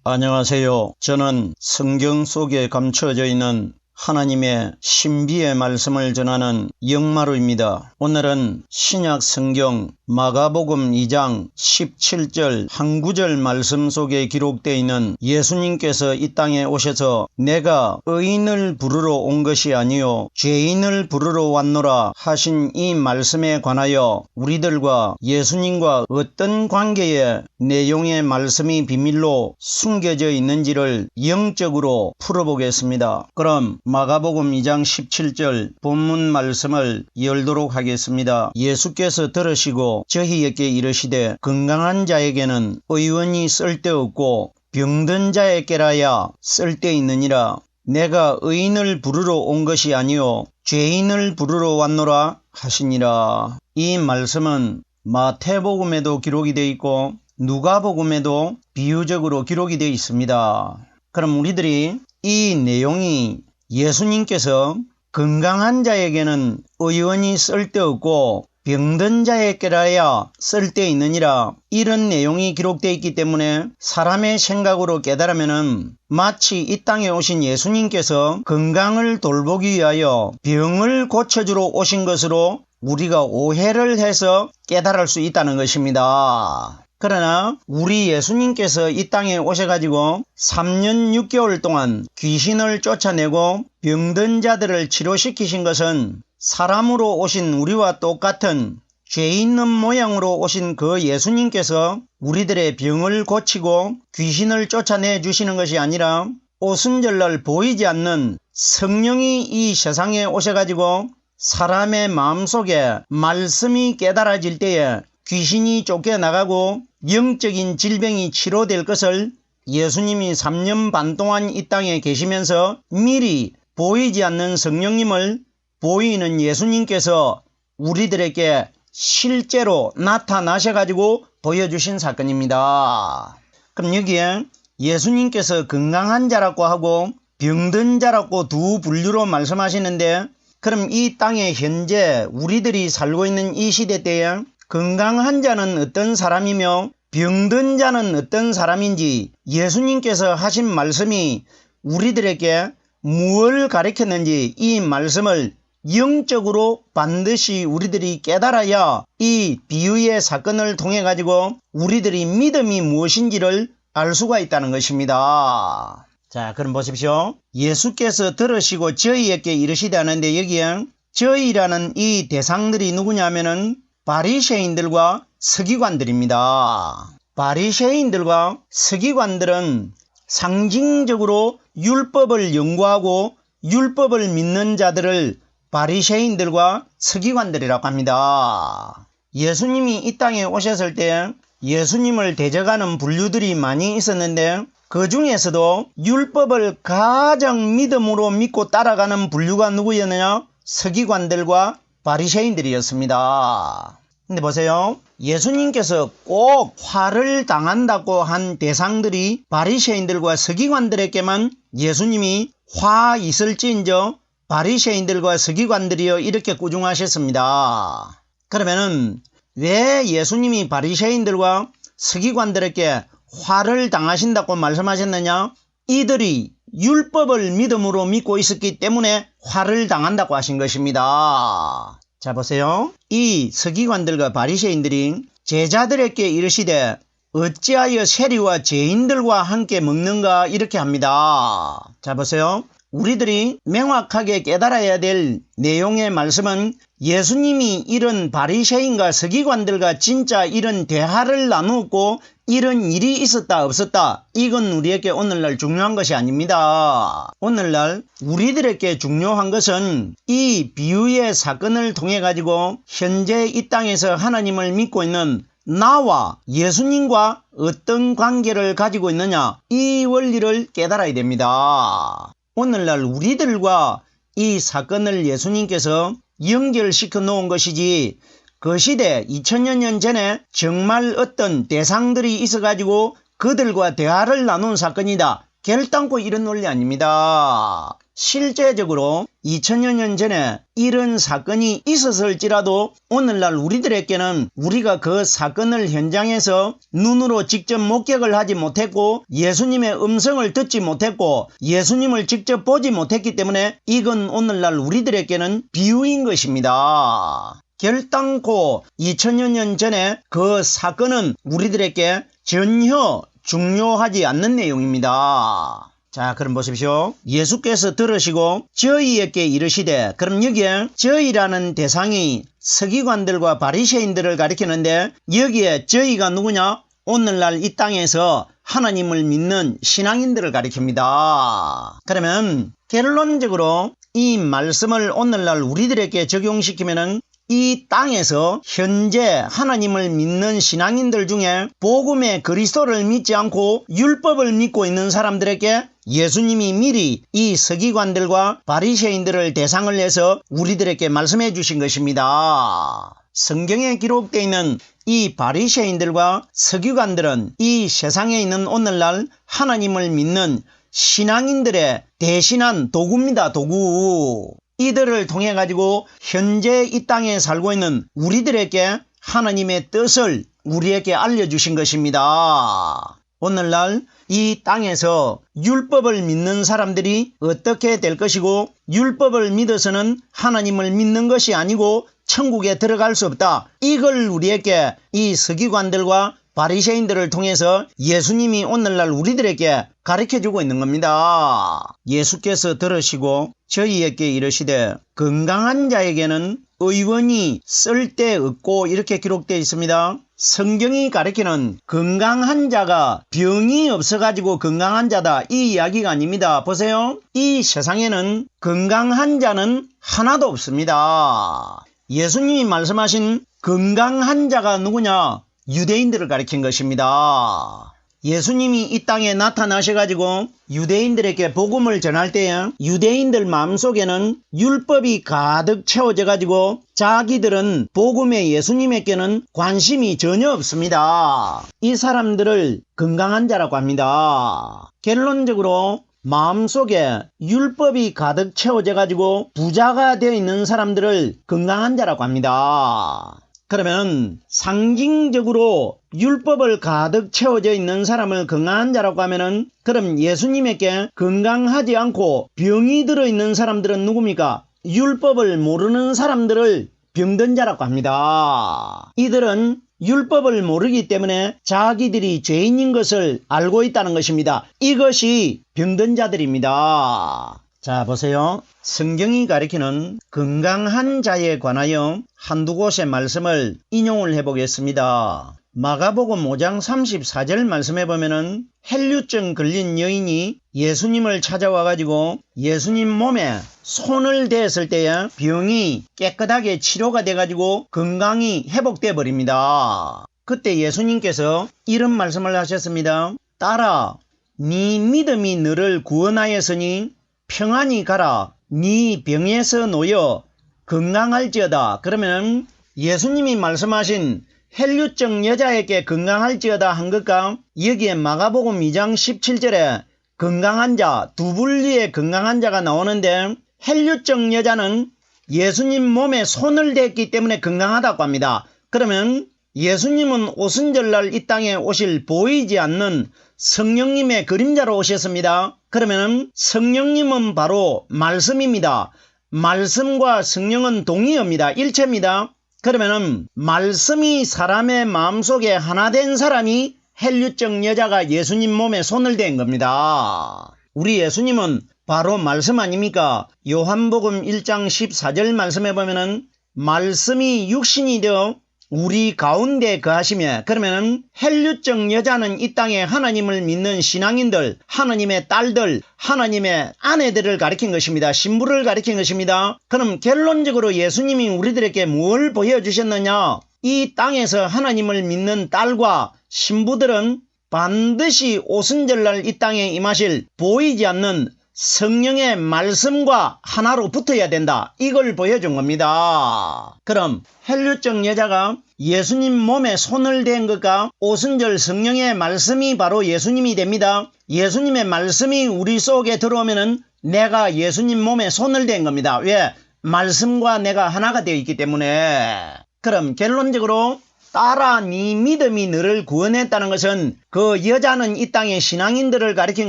안녕하세요. 저는 성경 속에 감춰져 있는 하나님의 신비의 말씀을 전하는 영마루입니다. 오늘은 신약 성경 마가복음 2장 17절 한 구절 말씀 속에 기록되어 있는 예수님께서 이 땅에 오셔서 내가 의인을 부르러 온 것이 아니요 죄인을 부르러 왔노라 하신 이 말씀에 관하여 우리들과 예수님과 어떤 관계의 내용의 말씀이 비밀로 숨겨져 있는지를 영적으로 풀어보겠습니다. 그럼 마가복음 2장 17절 본문 말씀을 열도록 하겠습니다. 예수께서 들으시고 저희에게 이르시되 건강한 자에게는 의원이 쓸데없고 병든 자에게라야 쓸데있느니라. 내가 의인을 부르러 온 것이 아니요 죄인을 부르러 왔노라 하시니라. 이 말씀은 마태복음에도 기록이 되어 있고 누가복음에도 비유적으로 기록이 되어 있습니다. 그럼 우리들이 이 내용이 예수님께서 건강한 자에게는 의원이 쓸데없고 병든 자에게라야 쓸데있느니라 이런 내용이 기록되어 있기 때문에 사람의 생각으로 깨달으면 마치 이 땅에 오신 예수님께서 건강을 돌보기 위하여 병을 고쳐주러 오신 것으로 우리가 오해를 해서 깨달을 수 있다는 것입니다. 그러나 우리 예수님께서 이 땅에 오셔가지고 3년 6개월 동안 귀신을 쫓아내고 병든 자들을 치료시키신 것은 사람으로 오신 우리와 똑같은 죄 있는 모양으로 오신 그 예수님께서 우리들의 병을 고치고 귀신을 쫓아내 주시는 것이 아니라 오순절날 보이지 않는 성령이 이 세상에 오셔가지고 사람의 마음속에 말씀이 깨달아질 때에 귀신이 쫓겨나가고 영적인 질병이 치료될 것을 예수님이 3년 반 동안 이 땅에 계시면서 미리 보이지 않는 성령님을 보이는 예수님께서 우리들에게 실제로 나타나셔가지고 보여주신 사건입니다. 그럼 여기에 예수님께서 건강한 자라고 하고 병든 자라고 두 분류로 말씀하시는데 그럼 이 땅에 현재 우리들이 살고 있는 이 시대 때에 건강한 자는 어떤 사람이며 병든 자는 어떤 사람인지 예수님께서 하신 말씀이 우리들에게 무엇을 가르쳤는지 이 말씀을 영적으로 반드시 우리들이 깨달아야 이 비유의 사건을 통해 가지고 우리들이 믿음이 무엇인지를 알 수가 있다는 것입니다. 자, 그럼 보십시오. 예수께서 들으시고 저희에게 이르시되 하는데 여기에 저희라는 이 대상들이 누구냐면은 바리새인들과 서기관들입니다. 바리새인들과 서기관들은 상징적으로 율법을 연구하고 율법을 믿는 자들을 바리새인들과 서기관들이라고 합니다. 예수님이 이 땅에 오셨을 때 예수님을 대적하는 분류들이 많이 있었는데 그 중에서도 율법을 가장 믿음으로 믿고 따라가는 분류가 누구였느냐? 서기관들과 바리새인들이었습니다. 근데 보세요. 예수님께서 꼭 화를 당한다고 한 대상들이 바리새인들과 서기관들에게만 예수님이 화 있을지인저 바리새인들과 서기관들이여 이렇게 꾸중하셨습니다. 그러면은 왜 예수님이 바리새인들과 서기관들에게 화를 당하신다고 말씀하셨느냐? 이들이 율법을 믿음으로 믿고 있었기 때문에 화를 당한다고 하신 것입니다. 자, 보세요. 이 서기관들과 바리새인들이 제자들에게 이르시되 어찌하여 세리와 죄인들과 함께 먹는가 이렇게 합니다. 자, 보세요. 우리들이 명확하게 깨달아야 될 내용의 말씀은 예수님이 이런 바리새인과 서기관들과 진짜 이런 대화를 나누었고 이런 일이 있었다 없었다 이건 우리에게 오늘날 중요한 것이 아닙니다. 오늘날 우리들에게 중요한 것은 이 비유의 사건을 통해 가지고 현재 이 땅에서 하나님을 믿고 있는 나와 예수님과 어떤 관계를 가지고 있느냐 이 원리를 깨달아야 됩니다. 오늘날 우리들과 이 사건을 예수님께서 연결시켜 놓은 것이지 그 시대 2000여 년 전에 정말 어떤 대상들이 있어가지고 그들과 대화를 나눈 사건이다. 결단코 이런 논리 아닙니다. 실제적으로 2000여 년 전에 이런 사건이 있었을지라도 오늘날 우리들에게는 우리가 그 사건을 현장에서 눈으로 직접 목격을 하지 못했고 예수님의 음성을 듣지 못했고 예수님을 직접 보지 못했기 때문에 이건 오늘날 우리들에게는 비유인 것입니다. 결단코 2000여 년 전에 그 사건은 우리들에게 전혀 중요하지 않는 내용입니다. 자, 그럼 보십시오. 예수께서 들으시고 저희에게 이르시되, 그럼 여기에 저희라는 대상이 서기관들과 바리새인들을 가리키는데 여기에 저희가 누구냐? 오늘날 이 땅에서 하나님을 믿는 신앙인들을 가리킵니다. 그러면 결론적으로 이 말씀을 오늘날 우리들에게 적용시키면은 이 땅에서 현재 하나님을 믿는 신앙인들 중에 복음의 그리스도를 믿지 않고 율법을 믿고 있는 사람들에게 예수님이 미리 이 서기관들과 바리새인들을 대상을 해서 우리들에게 말씀해 주신 것입니다. 성경에 기록되어 있는 이 바리새인들과 서기관들은 이 세상에 있는 오늘날 하나님을 믿는 신앙인들의 대신한 도구입니다. 도구. 이들을 통해 가지고 현재 이 땅에 살고 있는 우리들에게 하나님의 뜻을 우리에게 알려주신 것입니다. 오늘날 이 땅에서 율법을 믿는 사람들이 어떻게 될 것이고 율법을 믿어서는 하나님을 믿는 것이 아니고 천국에 들어갈 수 없다. 이걸 우리에게 이 서기관들과 바리새인들을 통해서 예수님이 오늘날 우리들에게 가르쳐주고 있는 겁니다. 예수께서 들으시고 저희에게 이르시되 건강한 자에게는 의원이 쓸데없고 이렇게 기록되어 있습니다. 성경이 가르치는 건강한 자가 병이 없어가지고 건강한 자다 이 이야기가 아닙니다. 보세요. 이 세상에는 건강한 자는 하나도 없습니다. 예수님이 말씀하신 건강한 자가 누구냐? 유대인들을 가리킨 것입니다. 예수님이 이 땅에 나타나셔가지고 유대인들에게 복음을 전할 때에 유대인들 마음속에는 율법이 가득 채워져가지고 자기들은 복음의 예수님에게는 관심이 전혀 없습니다. 이 사람들을 건강한 자라고 합니다. 결론적으로 마음속에 율법이 가득 채워져가지고 부자가 되어 있는 사람들을 건강한 자라고 합니다. 그러면 상징적으로 율법을 가득 채워져 있는 사람을 건강한 자라고 하면은 그럼 예수님에게 건강하지 않고 병이 들어있는 사람들은 누굽니까? 율법을 모르는 사람들을 병든 자라고 합니다. 이들은 율법을 모르기 때문에 자기들이 죄인인 것을 알고 있다는 것입니다. 이것이 병든 자들입니다. 자, 보세요. 성경이 가리키는 건강한 자에 관하여 한두 곳의 말씀을 인용을 해보겠습니다. 마가복음 5장 34절 말씀해 보면은 헬류증 걸린 여인이 예수님을 찾아와가지고 예수님 몸에 손을 대었을 때에 병이 깨끗하게 치료가 돼가지고 건강이 회복돼 버립니다. 그때 예수님께서 이런 말씀을 하셨습니다. 딸아, 네 믿음이 너를 구원하였으니 평안히 가라. 네 병에서 놓여 건강할지어다. 그러면 예수님이 말씀하신 헬류증 여자에게 건강할지어다 한 것과 여기에 마가복음 2장 17절에 건강한 자, 두 분리의 건강한 자가 나오는데 헬류증 여자는 예수님 몸에 손을 댔기 때문에 건강하다고 합니다. 그러면 예수님은 오순절날 이 땅에 오실 보이지 않는 성령님의 그림자로 오셨습니다. 그러면 성령님은 바로 말씀입니다. 말씀과 성령은 동의어입니다. 일체입니다. 그러면 말씀이 사람의 마음속에 하나 된 사람이 헬류증 여자가 예수님 몸에 손을 댄 겁니다. 우리 예수님은 바로 말씀 아닙니까? 요한복음 1장 14절 말씀해 보면은 말씀이 육신이 되어 우리 가운데 거하시며 그러면은 헬류증 여자는 이 땅에 하나님을 믿는 신앙인들, 하나님의 딸들, 하나님의 아내들을 가리킨 것입니다. 신부를 가리킨 것입니다. 그럼 결론적으로 예수님이 우리들에게 뭘 보여주셨느냐? 이 땅에서 하나님을 믿는 딸과 신부들은 반드시 오순절날 이 땅에 임하실 보이지 않는 성령의 말씀과 하나로 붙어야 된다. 이걸 보여준 겁니다. 그럼 헬류증 여자가 예수님 몸에 손을 댄 것과 오순절 성령의 말씀이 바로 예수님이 됩니다. 예수님의 말씀이 우리 속에 들어오면은 내가 예수님 몸에 손을 댄 겁니다. 왜? 말씀과 내가 하나가 되어 있기 때문에. 그럼 결론적으로 딸아 네 믿음이 너를 구원했다는 것은 그 여자는 이 땅의 신앙인들을 가리킨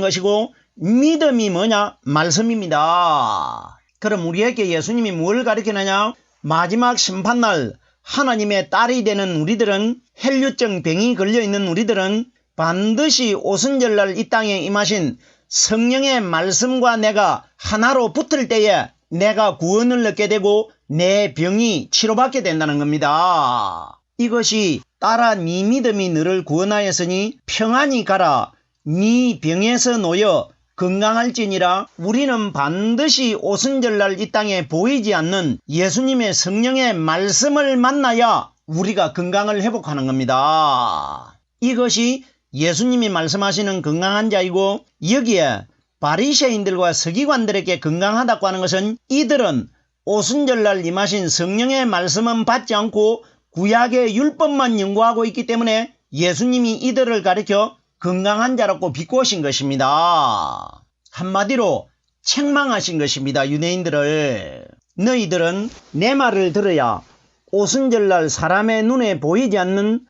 것이고 믿음이 뭐냐? 말씀입니다. 그럼 우리에게 예수님이 뭘 가리키느냐? 마지막 심판날 하나님의 딸이 되는 우리들은, 혈류증 병이 걸려있는 우리들은 반드시 오순절날 이 땅에 임하신 성령의 말씀과 내가 하나로 붙을 때에 내가 구원을 얻게 되고 내 병이 치료받게 된다는 겁니다. 이것이 딸아 네 믿음이 너를 구원하였으니 평안히 가라 네 병에서 놓여 건강할지니라. 우리는 반드시 오순절날 이 땅에 보이지 않는 예수님의 성령의 말씀을 만나야 우리가 건강을 회복하는 겁니다. 이것이 예수님이 말씀하시는 건강한 자이고, 여기에 바리새인들과 서기관들에게 건강하다고 하는 것은 이들은 오순절날 임하신 성령의 말씀은 받지 않고 구약의 율법만 연구하고 있기 때문에 예수님이 이들을 가리켜 건강한 자라고 비꼬신 것입니다. 한마디로 책망하신 것입니다. 유대인들을. 너희들은 내 말을 들어야 오순절날 사람의 눈에 보이지 않는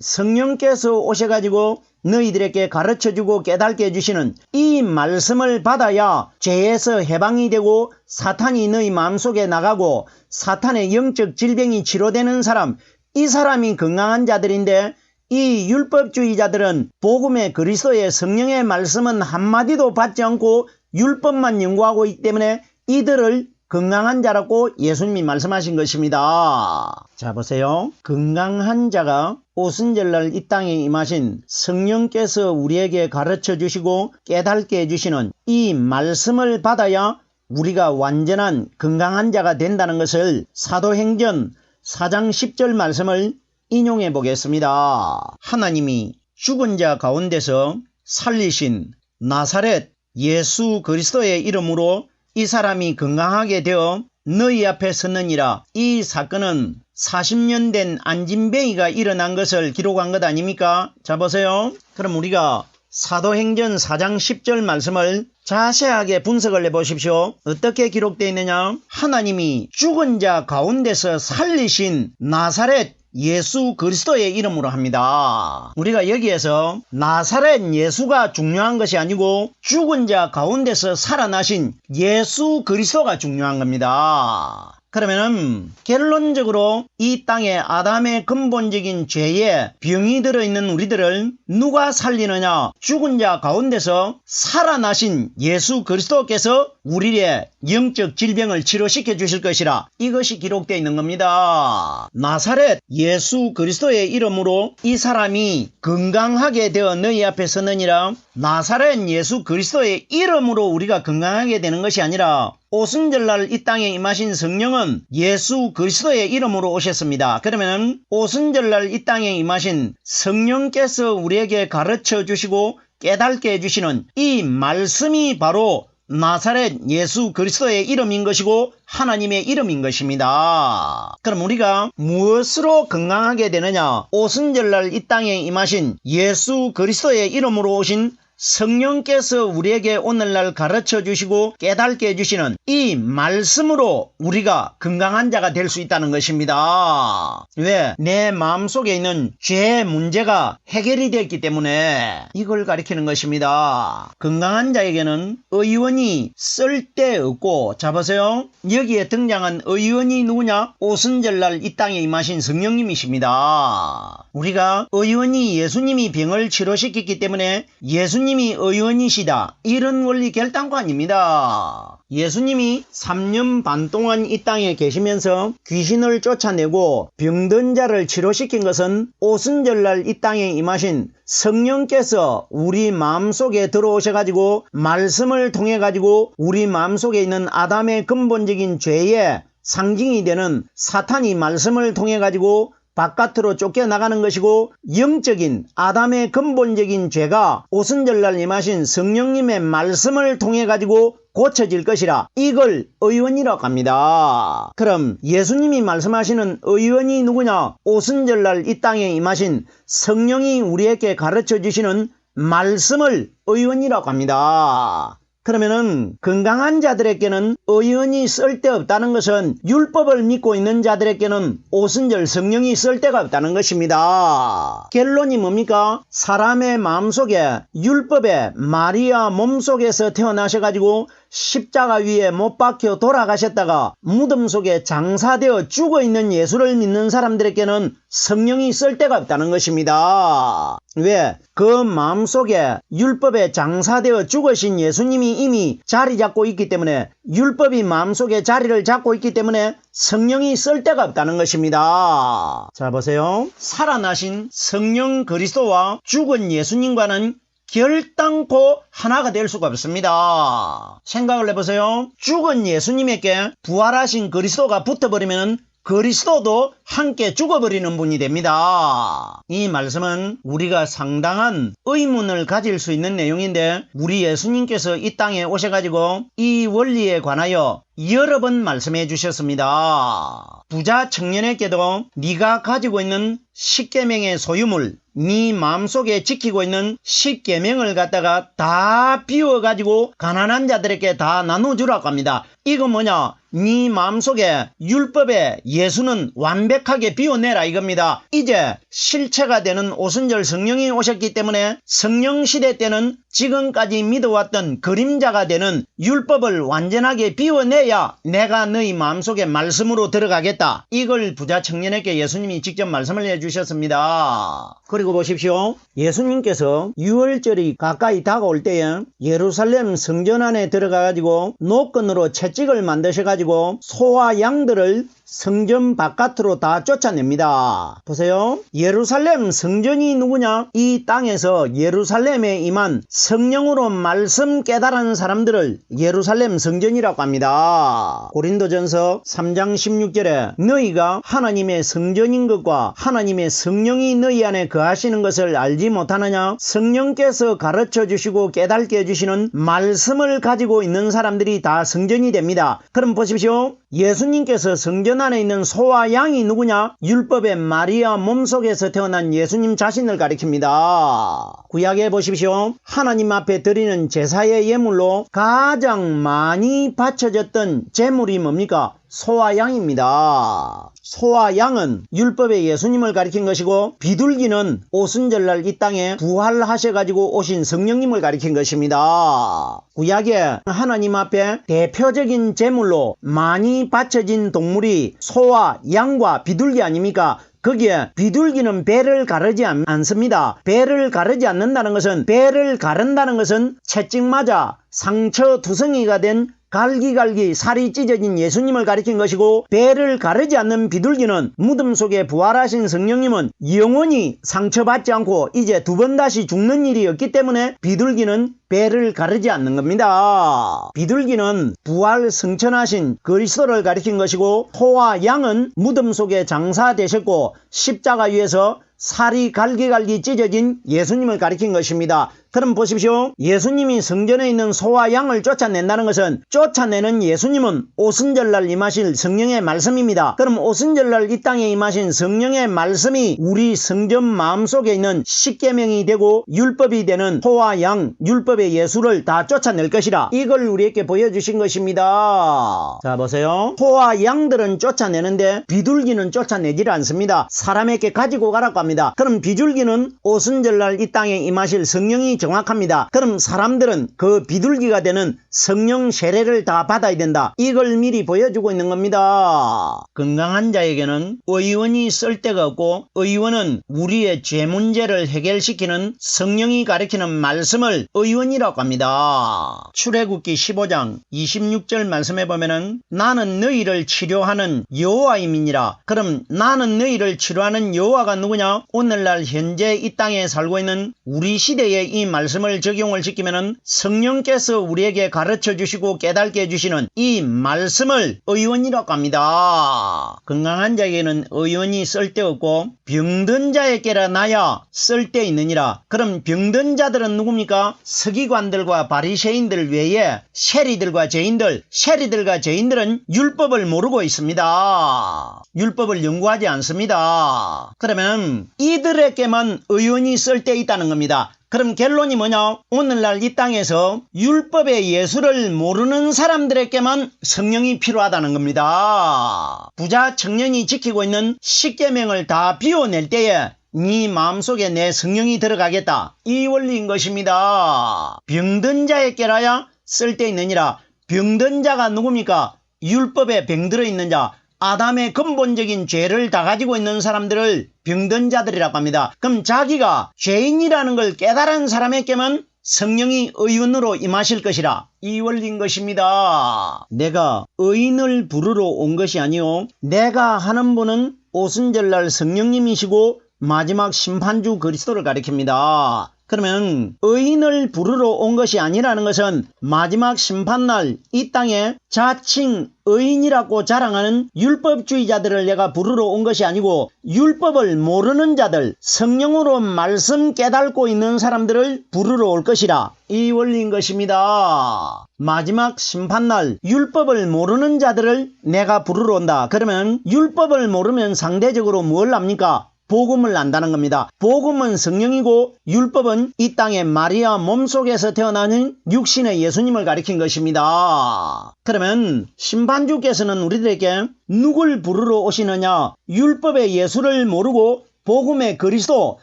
성령께서 오셔가지고 너희들에게 가르쳐주고 깨닫게 해주시는 이 말씀을 받아야 죄에서 해방이 되고 사탄이 너희 마음속에 나가고 사탄의 영적 질병이 치료되는 사람, 이 사람이 건강한 자들인데, 이 율법주의자들은 복음의 그리스도의 성령의 말씀은 한마디도 받지 않고 율법만 연구하고 있기 때문에 이들을 건강한 자라고 예수님이 말씀하신 것입니다. 자 보세요. 건강한 자가 오순절날 이 땅에 임하신 성령께서 우리에게 가르쳐 주시고 깨닫게 해주시는 이 말씀을 받아야 우리가 완전한 건강한 자가 된다는 것을 사도행전 4장 10절 말씀을 인용해 보겠습니다. 하나님이 죽은 자 가운데서 살리신 나사렛 예수 그리스도의 이름으로 이 사람이 건강하게 되어 너희 앞에 섰느니라. 이 사건은 40년 된 안진뱅이가 일어난 것을 기록한 것 아닙니까? 자 보세요. 그럼 우리가 사도행전 4장 10절 말씀을 자세하게 분석을 해보십시오. 어떻게 기록되어 있느냐? 하나님이 죽은 자 가운데서 살리신 나사렛 예수 그리스도의 이름으로 합니다. 우리가 여기에서 나사렛 예수가 중요한 것이 아니고 죽은 자 가운데서 살아나신 예수 그리스도가 중요한 겁니다. 그러면은 결론적으로 이 땅에 아담의 근본적인 죄에 병이 들어있는 우리들을 누가 살리느냐? 죽은 자 가운데서 살아나신 예수 그리스도께서 우리의 영적 질병을 치료시켜 주실 것이라. 이것이 기록되어 있는 겁니다. 나사렛 예수 그리스도의 이름으로 이 사람이 건강하게 되어 너희 앞에 서느니라. 나사렛 예수 그리스도의 이름으로 우리가 건강하게 되는 것이 아니라 오순절날 이 땅에 임하신 성령은 예수 그리스도의 이름으로 오셨습니다. 그러면 오순절날 이 땅에 임하신 성령께서 우리에게 가르쳐 주시고 깨닫게 해주시는 이 말씀이 바로 나사렛 예수 그리스도의 이름인 것이고 하나님의 이름인 것입니다. 그럼 우리가 무엇으로 건강하게 되느냐? 오순절날 이 땅에 임하신 예수 그리스도의 이름으로 오신 성령께서 우리에게 오늘날 가르쳐 주시고 깨닫게 해주시는 이 말씀으로 우리가 건강한 자가 될 수 있다는 것입니다. 왜? 내 마음속에 있는 죄의 문제가 해결이 됐기 때문에 이걸 가리키는 것입니다. 건강한 자에게는 의원이 쓸데없고, 자 보세요. 여기에 등장한 의원이 누구냐? 오순절날 이 땅에 임하신 성령님이십니다. 우리가 의원이 예수님이 병을 치료시켰기 때문에 예수님이 의원이시다, 이런 원리 결단코 아닙니다. 예수님이 3년 반 동안 이 땅에 계시면서 귀신을 쫓아내고 병든 자를 치료시킨 것은 오순절날 이 땅에 임하신 성령께서 우리 마음속에 들어오셔가지고 말씀을 통해가지고 우리 마음속에 있는 아담의 근본적인 죄의 상징이 되는 사탄이 말씀을 통해가지고 바깥으로 쫓겨나가는 것이고, 영적인 아담의 근본적인 죄가 오순절날 임하신 성령님의 말씀을 통해 가지고 고쳐질 것이라. 이걸 의원이라고 합니다. 그럼 예수님이 말씀하시는 의원이 누구냐? 오순절날 이 땅에 임하신 성령이 우리에게 가르쳐 주시는 말씀을 의원이라고 합니다. 그러면은 건강한 자들에게는 의원이 쓸데없다는 것은 율법을 믿고 있는 자들에게는 오순절 성령이 쓸데가 없다는 것입니다. 결론이 뭡니까? 사람의 마음속에 율법의 마리아 몸속에서 태어나셔가지고 십자가 위에 못 박혀 돌아가셨다가 무덤 속에 장사되어 죽어있는 예수를 믿는 사람들에게는 성령이 쓸데가 없다는 것입니다. 왜? 그 마음속에 율법에 장사되어 죽으신 예수님이 이미 자리 잡고 있기 때문에, 율법이 마음속에 자리를 잡고 있기 때문에 성령이 쓸데가 없다는 것입니다. 자, 보세요. 살아나신 성령 그리스도와 죽은 예수님과는 결단코 하나가 될 수가 없습니다. 생각을 해보세요. 죽은 예수님에게 부활하신 그리스도가 붙어버리면 그리스도도 함께 죽어버리는 분이 됩니다. 이 말씀은 우리가 상당한 의문을 가질 수 있는 내용인데, 우리 예수님께서 이 땅에 오셔가지고 이 원리에 관하여 여러 번 말씀해 주셨습니다. 부자 청년에게도 네가 가지고 있는 십계명의 소유물, 네 마음속에 지키고 있는 십계명을 갖다가 다 비워가지고 가난한 자들에게 다 나눠주라고 합니다. 이거 뭐냐? 네 마음속에 율법의 예수는 완벽하게 비워내라 이겁니다. 이제 실체가 되는 오순절 성령이 오셨기 때문에 성령 시대 때는 지금까지 믿어왔던 그림자가 되는 율법을 완전하게 비워내야 내가 너희 마음속에 말씀으로 들어가겠다. 이걸 부자 청년에게 예수님이 직접 말씀을 해주셨습니다. 그리고 보십시오. 예수님께서 유월절이 가까이 다가올 때에 예루살렘 성전 안에 들어가가지고 노끈으로 채찍을 만드셔가지고 소와 양들을 성전 바깥으로 다 쫓아냅니다. 보세요. 예루살렘 성전이 누구냐? 이 땅에서 예루살렘에 임한 성령으로 말씀 깨달은 사람들을 예루살렘 성전이라고 합니다. 고린도전서 3장 16절에 너희가 하나님의 성전인 것과 하나님의 성령이 너희 안에 거하시는 것을 알지 못하느냐? 성령께서 가르쳐 주시고 깨닫게 해주시는 말씀을 가지고 있는 사람들이 다 성전이 됩니다. 그럼 보십시오. 예수님께서 성전 안에 있는 소와 양이 누구냐? 율법의 마리아 몸속에서 태어난 예수님 자신을 가리킵니다. 구약에 보십시오. 하나님 앞에 드리는 제사의 예물로 가장 많이 바쳐졌던 제물이 뭡니까? 소와 양입니다. 소와 양은 율법의 예수님을 가리킨 것이고, 비둘기는 오순절날 이 땅에 부활하셔가지고 오신 성령님을 가리킨 것입니다. 구약에 하나님 앞에 대표적인 제물로 많이 바쳐진 동물이 소와 양과 비둘기 아닙니까? 거기에 비둘기는 배를 가르지 않습니다. 배를 가르지 않는다는 것은, 배를 가른다는 것은 채찍 맞아 상처 두성이가 된 갈기갈기 살이 찢어진 예수님을 가리킨 것이고, 배를 가르지 않는 비둘기는 무덤 속에 부활하신 성령님은 영원히 상처받지 않고 이제 두 번 다시 죽는 일이 없기 때문에 비둘기는 배를 가르지 않는 겁니다. 비둘기는 부활 승천하신 그리스도를 가리킨 것이고, 소와 양은 무덤 속에 장사되셨고 십자가 위에서 살이 갈기갈기 찢어진 예수님을 가리킨 것입니다. 그럼 보십시오. 예수님이 성전에 있는 소와 양을 쫓아낸다는 것은, 쫓아내는 예수님은 오순절날 임하실 성령의 말씀입니다. 그럼 오순절날 이 땅에 임하신 성령의 말씀이 우리 성전 마음속에 있는 십계명이 되고 율법이 되는 소와 양, 율법의 예수를 다 쫓아낼 것이라, 이걸 우리에게 보여주신 것입니다. 자, 보세요. 소와 양들은 쫓아내는데 비둘기는 쫓아내질 않습니다. 사람에게 가지고 가라고 합니다. 그럼 비둘기는 오순절날 이 땅에 임하실 성령이 정확합니다. 그럼 사람들은 그 비둘기가 되는 성령 세례를 다 받아야 된다. 이걸 미리 보여주고 있는 겁니다. 건강한 자에게는 의원이 쓸데가 없고, 의원은 우리의 죄 문제를 해결시키는 성령이 가리키는 말씀을 의원이라고 합니다. 출애굽기 15장 26절 말씀해 보면은 나는 너희를 치료하는 여호와임이니라. 그럼 나는 너희를 치료하는 여호와가 누구냐? 오늘날 현재 이 땅에 살고 있는 우리 시대의 이 말씀을 적용을 시키면은 성령께서 우리에게 가르쳐 주시고 깨닫게 해주시는 이 말씀을 의원이라고 합니다. 건강한 자에게는 의원이 쓸데없고 병든 자에게라 나야 쓸데있느니라. 그럼 병든 자들은 누굽니까? 서기관들과 바리새인들 외에 세리들과 죄인들, 세리들과 죄인들은 율법을 모르고 있습니다. 율법을 연구하지 않습니다. 그러면 이들에게만 의원이 쓸데있다는 겁니다. 그럼 결론이 뭐냐? 오늘날 이 땅에서 율법의 예수를 모르는 사람들에게만 성령이 필요하다는 겁니다. 부자 청년이 지키고 있는 십계명을 다 비워낼 때에 네 마음속에 내 성령이 들어가겠다. 이 원리인 것입니다. 병든 자의 깨라야 쓸데있느니라. 병든 자가 누굽니까? 율법에 병들어 있는 자, 아담의 근본적인 죄를 다 가지고 있는 사람들을 병든 자들이라고 합니다. 그럼 자기가 죄인이라는 걸 깨달은 사람에게만 성령이 의인으로 임하실 것이라. 이 원리인 것입니다. 내가 의인을 부르러 온 것이 아니요 내가 하는 분은 오순절날 성령님이시고 마지막 심판주 그리스도를 가리킵니다. 그러면 의인을 부르러 온 것이 아니라는 것은 마지막 심판날 이 땅에 자칭 의인이라고 자랑하는 율법주의자들을 내가 부르러 온 것이 아니고 율법을 모르는 자들, 성령으로 말씀 깨닫고 있는 사람들을 부르러 올 것이라. 이 원리인 것입니다. 마지막 심판날 율법을 모르는 자들을 내가 부르러 온다. 그러면 율법을 모르면 상대적으로 뭘 합니까? 복음을 안다는 겁니다. 복음은 성령이고 율법은 이 땅에 마리아 몸속에서 태어나는 육신의 예수님을 가리킨 것입니다. 그러면 심판주께서는 우리들에게 누굴 부르러 오시느냐? 율법의 예수를 모르고 복음의 그리스도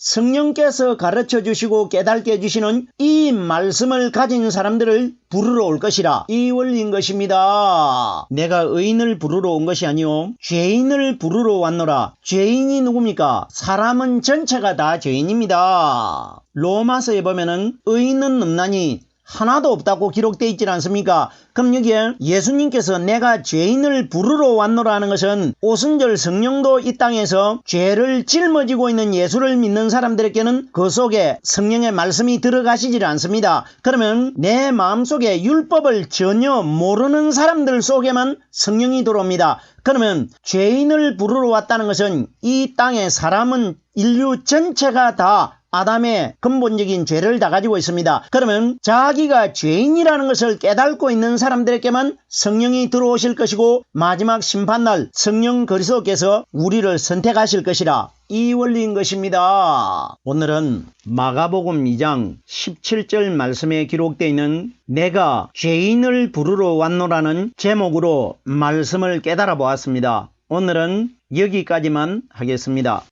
성령께서 가르쳐 주시고 깨닫게 해주시는 이 말씀을 가진 사람들을 부르러 올 것이라. 이 원리인 것입니다. 내가 의인을 부르러 온 것이 아니오 죄인을 부르러 왔노라. 죄인이 누굽니까? 사람은 전체가 다 죄인입니다. 로마서에 보면은 의인은 없나니 하나도 없다고 기록되어 있지 않습니까? 그럼 여기에 예수님께서 내가 죄인을 부르러 왔노라는 것은 오순절 성령도 이 땅에서 죄를 짊어지고 있는 예수를 믿는 사람들에게는 그 속에 성령의 말씀이 들어가시질 않습니다. 그러면 내 마음속에 율법을 전혀 모르는 사람들 속에만 성령이 들어옵니다. 그러면 죄인을 부르러 왔다는 것은 이 땅의 사람은 인류 전체가 다 아담의 근본적인 죄를 다 가지고 있습니다. 그러면 자기가 죄인이라는 것을 깨닫고 있는 사람들에게만 성령이 들어오실 것이고 마지막 심판날 성령 그리스도께서 우리를 선택하실 것이라. 이 원리인 것입니다. 오늘은 마가복음 2장 17절 말씀에 기록되어 있는 내가 죄인을 부르러 왔노라는 제목으로 말씀을 깨달아 보았습니다. 오늘은 여기까지만 하겠습니다.